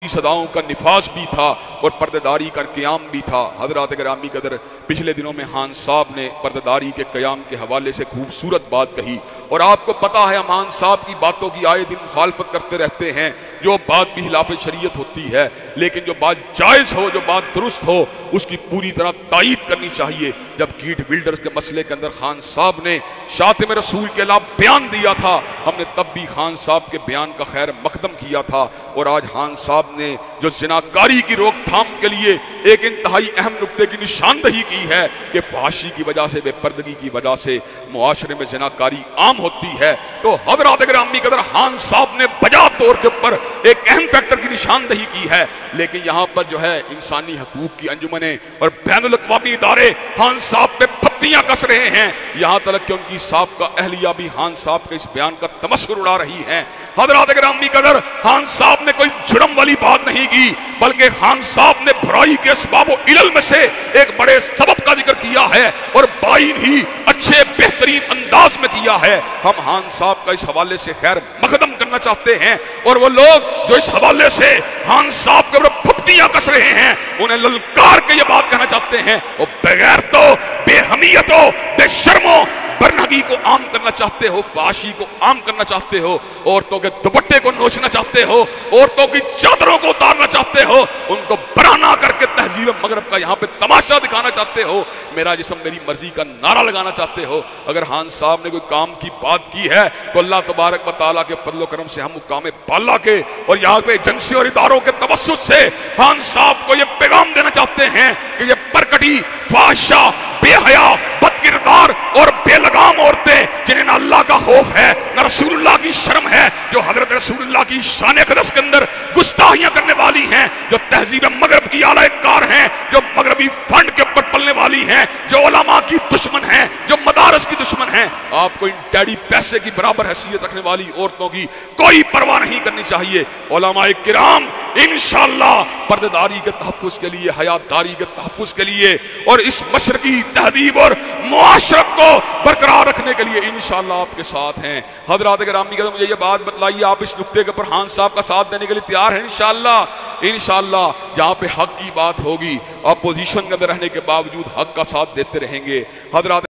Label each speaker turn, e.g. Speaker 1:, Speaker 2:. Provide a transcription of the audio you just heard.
Speaker 1: सदाओं का निफाज भी था और पर्देदारी का क़याम भी था। हज़रात गिरामी कदर, पिछले दिनों में खान साहब ने पर्देदारी के क़याम के हवाले से खूबसूरत बात कही, और आपको पता है हम खान साहब की बातों की आए दिन मुखालफत करते रहते हैं। जो बात भी खिलाफ शरीयत होती है, लेकिन जो बात जायज़ हो, जो बात दुरुस्त हो, उसकी पूरी तरह तायीद करनी चाहिए। जब कीट बिल्डर्स के मसले के अंदर खान साहब ने शातिम रसूल के खिलाफ बयान दिया था, हमने तब भी खान साहब के बयान का खैर मकदम किया था। और आज खान साहब ने जो ज़िनाकारी की रोकथाम के लिए एक इंतहाई अहम नुक्ते की निशानदही की है कि फहाशी की वजह से, बेपर्दगी की वजह से मुआशरे में ज़िनाकारी आम होती है, तो हज़रात गिरामी कदर खान साहब ने बजा तौर के ऊपर एक अहम फैक्टर की निशानदही की है। लेकिन यहाँ पर जो है इंसानी हकूक की अंजुमने और बैनुल अक़वामी इदारे खान साहब पे पत्तियां कस रहे हैं, यहाँ तक कि उनकी साहब का अहलिया भी खान साहब के इस बयान का तमस्खुर उड़ा रही है। हज़रात गिरामी कदर, खान साहब ने कोई जुर्म वाली बात नहीं की, बल्कि खान साहब ने बुराई के असबाब व इलल में से एक बड़े सबब का जिक्र किया है और बाइन ही अच्छे बेहतरीन अंदाज में किया है। हम खान साहब का इस हवाले से खैर मकदम करना चाहते हैं, और वो लोग जो इस हवाले से खान साहब के ऊपर पत्तियां कस रहे हैं, उन्हें ललकार के ये बात कहना चाहते हैं, वो बगैर तो बेहमियतो बेशर्मो बरनगी को आम करना चाहते हो, फाशी को आम करना चाहते हो, औरतों के दुपट्टे को नोचना चाहते हो, औरतों की चादरों को उतारना चाहते हो, उनको बराना करके तहजीब मगरब का यहाँ पे तमाशा दिखाना चाहते हो, मेरा जिस्म मेरी मर्जी का नारा लगाना चाहते हो। अगर खान साहब ने कोई काम की बात की है तो अल्लाह तबारक व तआला के फजल करम से हम मुकाम बाला के और यहाँ पे एजेंसी और इदारों के तवस्सुस से खान साहब को ये पैगाम देना चाहते हैं कि ये परकटी, फाहिशा, बेहया, बदकिरदार और बेलगाम औरतें जिन्हें ना अल्लाह का खौफ है, ना रसूलुल्लाह की शर्म है, जो हजरत रसूलुल्लाह की शान अक़दस के अंदर गुस्ताखियां करने वाली हैं, जो तहजीब मगरब की आलाकार हैं, जो मगरबी फंड के ऊपर पलने वाली हैं, जो उलमा की दुश्मन हैं, जो मदारस की दुश्मन हैं, आपको इन डैडी पैसे की बराबर हैसियत रखने वाली औरतों की कोई परवाह नहीं करनी चाहिए। उलमाए किराम इंशाअल्लाह पर्देदारी के तहफ़्फ़ुज़ के लिए, हयातदारी के तहफ़्फ़ुज़ के लिए और इस मशरकी तहदीब और मुआशरत को बरकरार रखने के लिए इंशाअल्लाह आपके साथ हैं। हज़रात गिरामी के मुझे ये बात बतलाइए, आप इस नुक्ते के ऊपर खान साहब का साथ देने के लिए तैयार हैं? इंशाअल्लाह, इंशाअल्लाह जहाँ पे हक की बात होगी, अपोजिशन के अंदर रहने के बावजूद हक का साथ देते रहेंगे। हज़रात